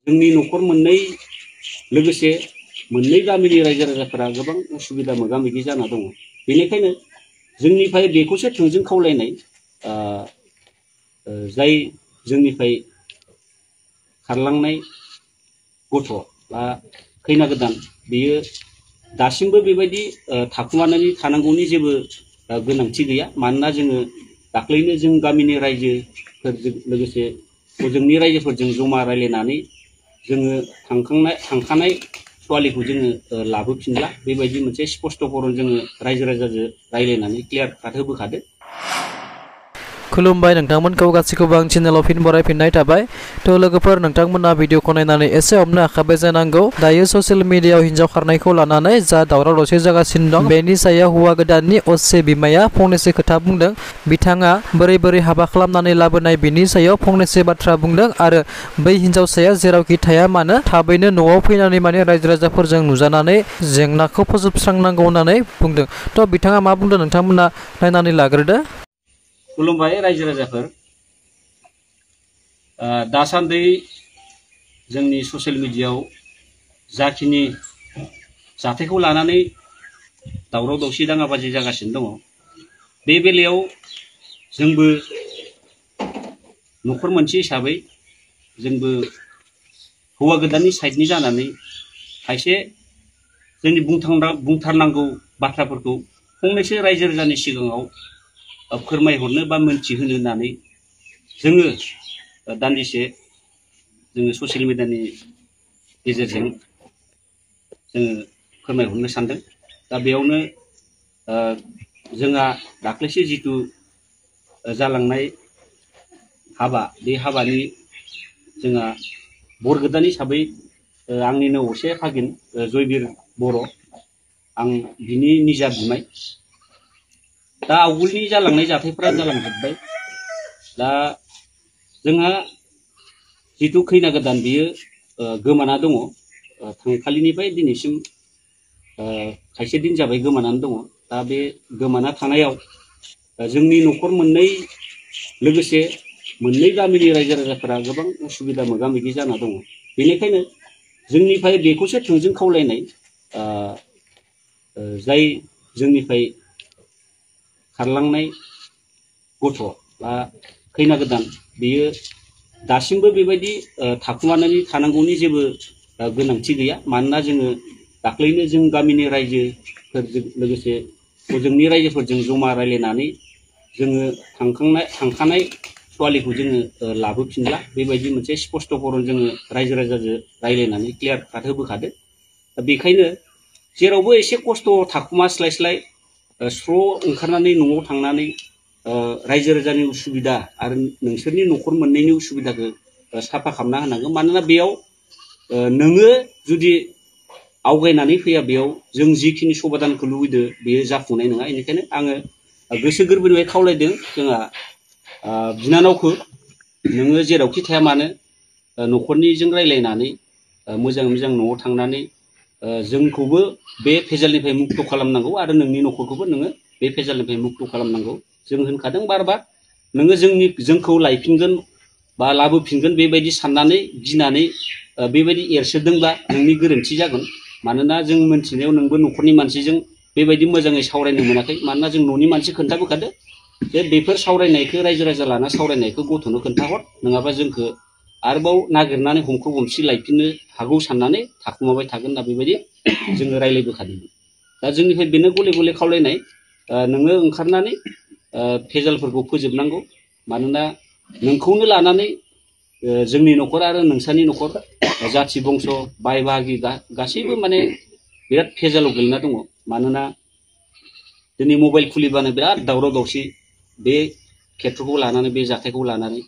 जोंनि न'खर मोननै लोगोसे मोननै गामिनि रायजो राजाफोरा गोबां उसुबिदा मोगा मोगि जाना दङ। बेनिखायनो जोंनिफ्राय बेखौसो थोंजों खावलायनाय, जाय जोंनिफ्राय खारलांनाय गथ' बा खैना गोदान बेयो दासिमबो बेबायदि थाखुमानानै थानांगौनि जेबो गोनांथि गैया। मानोना जोङो दाख्लैनो जों गामिनि रायजोफोरजों लोगोसे हजोंनि रायजोफोरजों जमा रायलायनानै जोङो थांखानाय सवालिखौ जोङो लाबोफिनला, बेबायदि मोनसे स्पष्ट खरन जोङो रायजो राजाजों रायलायनानै क्लियार काट होबोखादो। खुलुमबाय नोंथांमोनखौ गासैखौबो आं चेनेलाव फिन बरायफिननाय थाबाय। थ' लोगोफोर, नोंथांमोना भिडिअखौ नायनानै एसे हमनो हाखाबाय जानांगौ दायो ससियेल मिडियायाव हिन्जाव खारनायखौ लानानै जा दावराव दावसि जागासिनो दं। बेनि सायाव हौवा गोदाननि असे बिमाया फंनैसो खोथा बुंदों। बिथाङा बोरै बोरै हाबा खालामनानै लाबोनाय बेनि सायाव फंनैसो बाथ्रा बुंदों आरो बै हिन्जावसाया जेरावखि थाया मानो थाबैनो न'आव फैनानै रायजो राजाफोरजों नुजानानै जेंनाखौ फोजोबस्रांनांगौ होननानै बुंदों। थ' बिथाङा मा बुंदों नोंथांमोना नायनानै लाग्रोदो। खुलुमबाय रायजो राजाफोर। दासान्दि जोंनि ससियेल मिडियायाव जाखिनि जाथायखौ लानानै दावराव दावसि दाङाबाजि जागासिनो दङ, बे बेलायाव जोंबो न'खर मोनसे हिसाबै जोंबो हौवा गोदाननि साइडनि जानानै खायसे जोंनि बुंथारनांगौ बाथ्राफोरखौ फंनैसो रायजो राजानि सिगाङाव फोरमायहरनो बा मोनथिहोनो होननानै जोङो दान्दिसे जोङो ससियेल मिडियानि गेजेरजों जोङो फोरमायहरनो सानदों। दा बेयावनो जोंहा दाख्लैसो जिथु जालांनाय हाबा, बे हाबानि जोंहा बर गोदान हिसाबै आंनिनो असे फागिन जयबीर बर', आं बिनि निजा बिमाय। दा आवगोलनि जालांनाय जाथायफोरा जालांजोब्बाय। दा जोंहा जिथु खैना गोदान बियो गोमाना दङ। थांखालिनिफ्राय दिनैसिम खायसे दिन जाबाय गोमानानै दङ। दा बे गोमाना थानायाव जोंनि न'खर मोननै लोगोसे मोननै गामिनि रायजो राजाफोरा गोबां उसुबिदा मोगा मोगि जाना दङ। बेनिखायनो जोंनिफ्राय बेखौसो थोंजों खावलायनाय, जाय जोंनिफ्राय खारलांनाय गथ' बा खैना गोदान बेयो दासिमबो बेबायदि थाखुमानानै थानांगौनि जेबो गोनांथि गैया। मानोना जोङो दाख्लैनो जों गामिनि रायजोफोरजों लोगोसे हजोंनि रायजोफोरजों जमा रायलायनानै जोङो थांखानाय सवालिखौ जोङो लाबोफिनला, बेबायदि मोनसे स्पष्ट खरन जोङो रायजो राजाजों रायलायनानै क्लियार काट होबोखादो। दा बेखायनो जेरावबो एसे खस्थ' थाखुमास्लायस्लाय स्र' ओंखारनानै न'आव थांनानै रायजो राजानि उसुबिदा आरो नोंसोरनि न'खर मोननैनि उसुबिदाखौ साफा खालामना होनांगौ। मानोना बेयाव नोङो जुदि आवगायनानै फैया, बेयाव जों जिखिनि समाधानखौ लुबैदों बेयो जाफुंनाय नङा। बेनिखायनो आङो गोसो गोरबोनिफ्राय खावलायदों जोंहा बिनानावखौ, नोङो जेरावखि थाया मानो न'खरनिजों रायलायनानै मोजाङै मोजां न'आव थांनानै जोंखौबो बे भेजालनिफ्राय मुक्त खालामनांगौ आरो नोंनि न'खरखौबो नोङो बे भेजालनिफ्राय मुक्त खालामनांगौ। जों होनखादों बार बार, नोङो जोंखौ लायफिनगोन बा लाबोफिनगोन बेबायदि साननानै गिनानै बेबायदि एरसोदोंबा नोंनि गोरोन्थि जागोन। मानोना जों मोनथिनायाव नोंबो न'खरनि मानसिजों बेबायदि मोजाङै सावरायनो मोनाखै। मानोना जों न'नि मानसि खोन्थाबोखादो जे बेफोर सावरायनायखौ रायजो राजा लाना सावरायनायखौ गथ'नो खोन्थाहर, नङाबा जोंखौ आरोबाव नागिरनानै हमख्र हमसि लायफिननो हागौ साननानै थाखुमाबाय थागोन होनना बेबायदि जोङो रायलायबोखादोंमोन। दा जोंनिफ्राय बेनो गले गले खावलायनाय, नोङो ओंखारनानै भेजालफोरखौ फोजोबनांगौ। मानोना नोंखौनो लानानै जोंनि न'खर आरो नोंसानि न'खर जाथि बंस' बाय बाहागि गासैबो बिराद भेजालाव गोलैना दङ। मानोना दिनै मबाइल खुलिबानो बिराद दावराव दावसि बे खेत्रखौ लानानै, बे जाथायखौ लानानै।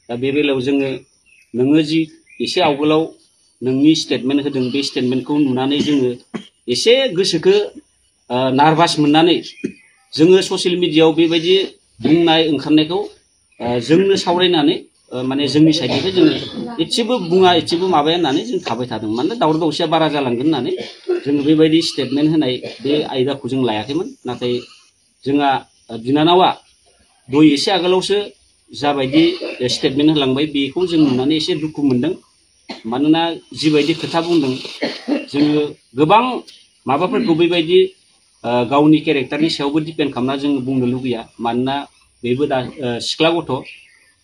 दा बे बेलायाव नोङो जि एसे आवगोलाव नोंनि स्टेटमेन्ट होदों, बे स्टेटमेन्टखौ नुनानै जोङो एसे गोसोखौ नार्भास मोननानै जोङो ससियेल मिडियायाव बेबायदि बुंनाय ओंखारनायखौ जोंनो सावरायनानै जोंनि साइडनिफ्राय जोङो एसेबो बुङा, एसेबो माबाया होननानै जों थाबाय थादों। मानोना दावराव दावसिया बारा जालांगोन होननानै जोङो बेबायदि स्टेटमेन्ट होनाय बे आयदाखौ जों लायाखैमोन। नाथाय जोंहा बिनानावा दय एसे आगोलावसो जाबायदि स्टेटमेन्ट होलांबाय, बेखौ जों नुनानै एसे दुखु मोनदों। मानोना जिबायदि खोथा बुंदों जोङो गोबां माबाफोरखौ बेबायदि गावनि केरेक्टारनि सायावबो डिपेन्ड खालामना जों बुंनो लुगैया मानोना बेबो दा सिख्ला गथ'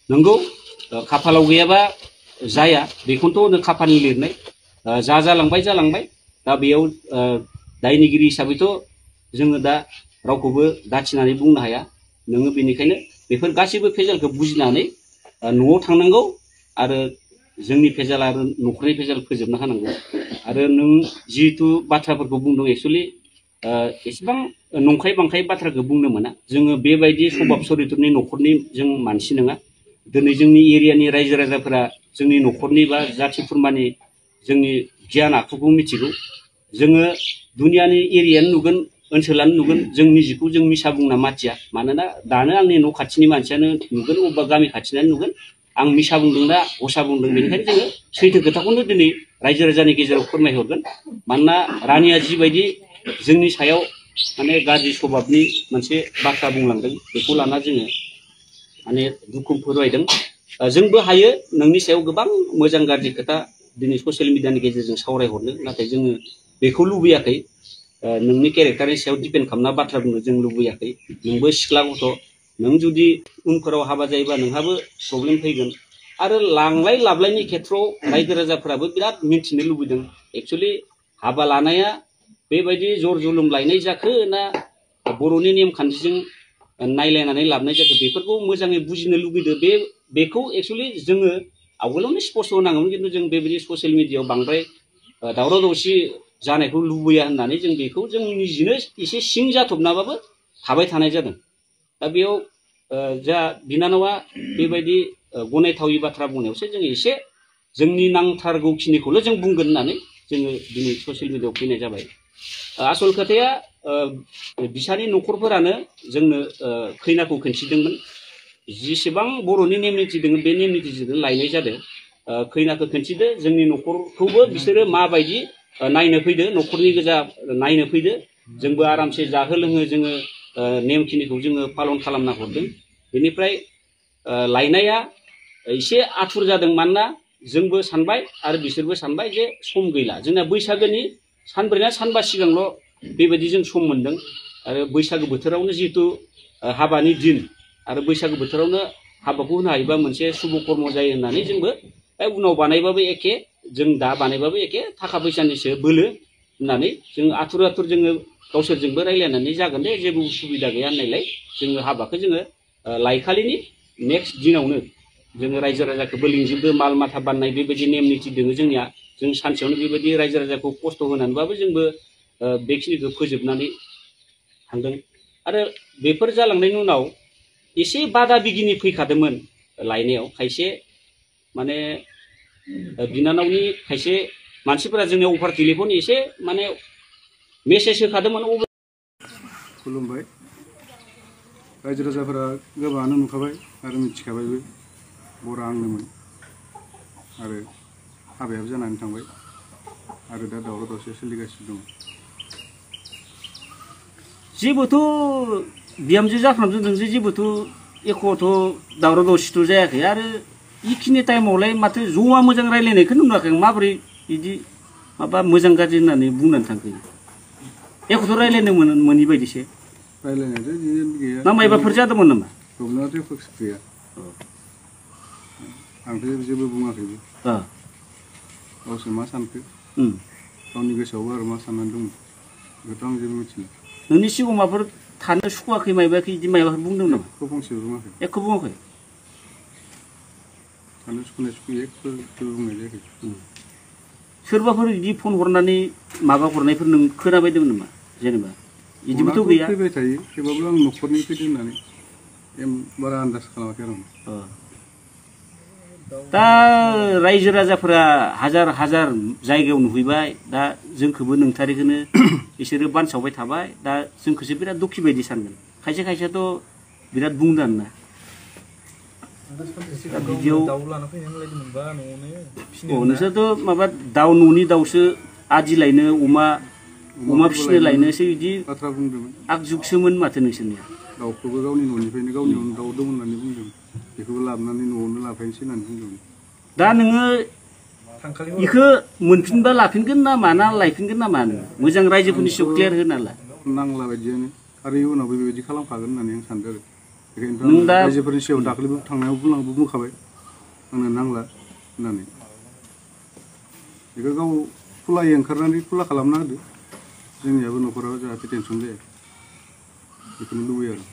नंगौ खाफालाव गैयाबा जाया बेखौनोथ' खाफालनि लिरनाय जा जालांबाय दा बेयाव दायनिगिरि हिसाबैथ' जोङो दा रावखौबो दाथिनानै बुंनो हाया नोङो बेनिखायनो बेफोर गासैबो फेजालखौ बुजिनानै न'आव थांनांगौ आरो जोंनि फेजाल आरो न'खरनि फेजाल फोजोबना होनांगौ आरो नों जिहेतु बाथ्राफोरखौ बुंदों एक्सुवेलि एसेबां नंखाय बांखाय बाथ्राखौ बुंनो मोना जोङो बेबायदि सभाब चरित्रनि न'खरनि जों मानसि नङा दिनै जोंनि एरियानि रायजो राजाफोरा जोंनि न'खरनि बा जाथि खुरमानि जोंनि गियान आखुखौ मिथिगौ जोङो दुनियानि एरियानो नुगोन ओनसोलानो नुगोन जों निजिखौ जों मिसा बुंना माथिया मानोना दानो आंनि न' खाथिनि मानसियानो नुगोन अबेबा गामि खाथिनानो नुगोन आं मिसा बुंदों ना हसा बुंदों बेनिखायनो जोङो सैथो खोथाखौनो दिनै रायजो राजानि गेजेराव फोरमायहरगोन मानोना रानिया जिबायदि जोंनि सायाव माने गाज्रि स्वभाबनि मोनसे बाथ्रा बुंलांदों बेखौ लाना जोङो माने दुखु फोरमायदों जोंबो हायो नोंनि सायाव गोबां मोजां गाज्रि खोथा दिनै ससियेल मिडियानि गेजेरजों सावरायहरनो नाथाय जोङो बेखौ लुबैयाखै नोंनि केरेक्टारनि सायाव डिपेन्ड खालामना बाथ्रा बुंनो जों लुबैयाखै नोंबो सिख्ला गथ' नों जुदि उनफोराव हाबा जायोबा नोंहाबो प्रब्लेम फैगोन आरो लांलाय लाबलायनि खेथ्रआव रायजो राजाफोराबो बिराद मिन्थिनो लुबैदों एक्सुवेलि हाबा लानाया बेबायदि जर जुलुम लायनाय जाखो ना बर'नि नेमखान्थिजों नायलायनानै लाबोनाय जाखो बेफोरखौ मोजाङै बुजिनो लुबैदों बेखौ एक्सुवेलि जोङो आवगोलावनो स्पष्ट होनांगौमोन खिन्थु जों बेबायदि ससियेल मिडियायाव बांद्राय दावराव दावसि जानायखौ लुबैया होननानै जों बेखौ जों निजिनो एसे सिं जाथबनाबाबो थाबाय थानाय जादों दा बेयाव जा बिनानावा बेबायदि गनायथावि बाथ्रा बुंनायावसो जों एसे जोंनि नांथारगौखिनिखौल' जों बुंगोन होननानै जोङो दिनै ससियेल मिडियायाव फैनाय जाबाय आसल खोथाया बिसानि न'खरफोरानो जोंनो खैनाखौ खोन्थिदोंमोन जेसेबां बर'नि नेम निथि दङ बे नेम निथिजों लायनाय जादों खैनाखौ खोन्थिदो जोंनि न'खरखौबो बिसोरो माबायदि नायनो फैदो न'खरनि गोजा नायनो फैदो जोंबो आरामसे जाहो लोङो जोङो नेमखिनिखौ जोङो पालन खालामना हरदों बेनिफ्राय लायनाया एसे आथुर जादों मानोना जोंबो सानबाय आरो बिसोरबो सानबाय जे सम गैला जोंना बैसागोनि सानब्रै ना सानबा सिगांल' बेबायदि जों सम मोन्दों आरो बैसागो बोथोरावनो जिहेतु हाबानि दिन आरो बैसागो बोथोरावनो हाबाखौ होनो हायोबा मोनसे शुभ कर्म जायो होननानै जोंबो उनाव बानायबाबो एखे जों दा बानायबाबो एखे थाखा फैसानिसो बोलो होननानै जों आथुर जोङो गावसोरजोंबो रायज्लायनानै जागोन दे जेबो उसुबिदा गैया होननायलाय जोङो हाबाखौ जोङो लायखालिनि नेक्स्ट दिनावनो जोङो रायजो राजाखौबो लिंजोबदो माल माथा बाननाय बेबायदि नेम निथि दङ जोंनिया जों सानसेयावनो बेबायदि रायजो राजाखौ खस्थ' होनानैबाबो जोंबो बेखिनिखौ फोजोबनानै थांदों आरो बेफोर जालांनायनि उनाव एसे बादा बिगिनि फैखादोंमोन लायनायाव खायसे माने बिनानावनि खायसे मानसिफोरा जोंनि अफार टेलिफन एसे माने मेसेज होखादोंमोन खुलुमबाय रायजो राजाफोरा गोबाङानो नुखाबाय आरो मिथिखाबायबो बरा आंनोमोन आरो हाबायाबो जानानै थांबाय आरो दा दावराव दावसिया सोलिगासिनो दं जेबोथ' बिहामजो जाफ्रामजों जेबोथ' एख'थ' दावराव दावसिथ' जायाखै आरो इखिनि टाइमावलाय माथो ज'मा मोजां रायज्लायनायखौ नुवाखै आं माबोरै बिदि माबा मोजां गाज्रि होननानै बुंनानै थांखो एख'थ' रायज्लायनो मोनि बायदिसो रायज्लायनायाथ' गैया ना मायबाफोर जादोंमोन नामा प्रब्लेमाथ' गैया आंथ' जेबो बुङाखैबो गावसोर मा सानखो गावनि गोसोआवबो आरो मा साननानै दंमोन बेखौथ' आं जेबो मिथिला नोंनि सिगाङाव माबाफोर थानो सुखुवाखै मायबाखै बिदि मायबाफोर बुंदों नामा एख' फंसेबो बुङाखै एख' बुङाखै थानो सुखुनाय सुखुयै एख'बो बुंनाय जायाखै सोरबाफोर बिदि फन हरनानै माबा हरनायफोर नों खोनाबायदोंमोन नामा जेनेबा बिदिबोथ' गैया फैबाय थायो थेवबाबो आं न'खरनि फैदों होननानै बारा आन्दाज खालामाखै आरो दा रायजो राजाफोरा हाजार हाजार जायगायाव नुहैबाय दा जोंखौबो नोंथारिखौनो बिसोरो बानसावबाय थाबाय दा जोंखौसो बिराद दुखि बायदि सानगोन खायसे खायसेयाथ' बिराद बुंदों ना बिदियाव नोंसोरथ' माबा दाउ न'नि दाउसो आदि लायनो अमा फिसिनो लायनोसो बिदि बाथ्रा बुंदोंमोन आगजुगसोमोन माथो नोंसोरनिया दाउखौबो गावनि न'निफ्रायनो गावनियावनो दाउ दं होननानै बुंदों बेखौबो लाबोनानै न'आवनो लाफायनोसै होननानै बुंदोंमोन दा नोङो इखो मोनफिनबा लाफिनगोन ना माना लायफिनगोन ना मानो मोजां रायजोफोरनि सायाव क्लियार होना ला नांला बायदियानो आरो इयुनावबो बेबायदि खालामखागोन होननानै आं सानदों आरो बेखायनोथ' नों दा रायजोफोरनि सायाव दाख्लैबो थांनायाव बुंखाबाय आंनो नांला होननानै बेखौ गाव खुलायै ओंखारनानै खुला खालामना होदो जोंनियाबो न'खराव जाहाथे टेनसन जाया बेखौनो लुबैयो आरो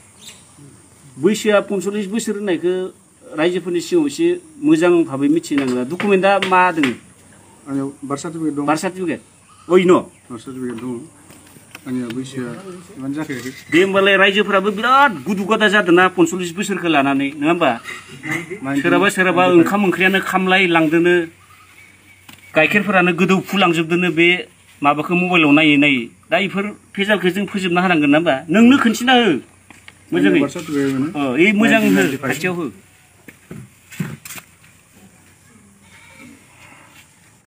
बैसोआ 45 बोसोर होननायखौ रायजोफोरनि सिगाङाव एसे मोजां भाबै मिथिनांगोन डकुमेन्टआ मा दङ आंनियाव बार्थ सार्टिफिकेट दं बार्थ सार्टिफिकेट ओइ न' बार्थ सार्टिफिकेट दङ आंनिया बैसोआ इमान जाखायाखै दे होमबालाय रायजोफोराबो बिराद गुदु गादा जादोंना 45 बोसोरखौ लानानै नङा होमबा सोरहाबा ओंखाम ओंख्रियानो खामलाय लांदोनो गाइखेरफोरानो गोदौफुलांजोबदोनो बे माबाखौ मबाइलाव नायै नायै दा इफोर भेजालखौ जों फोजोबना होनांगोन ना होमबा नोंनो खोन्थिना हो मोजाङै बार्थ सार्टिफिकेट मोजां हो खाथियाव हो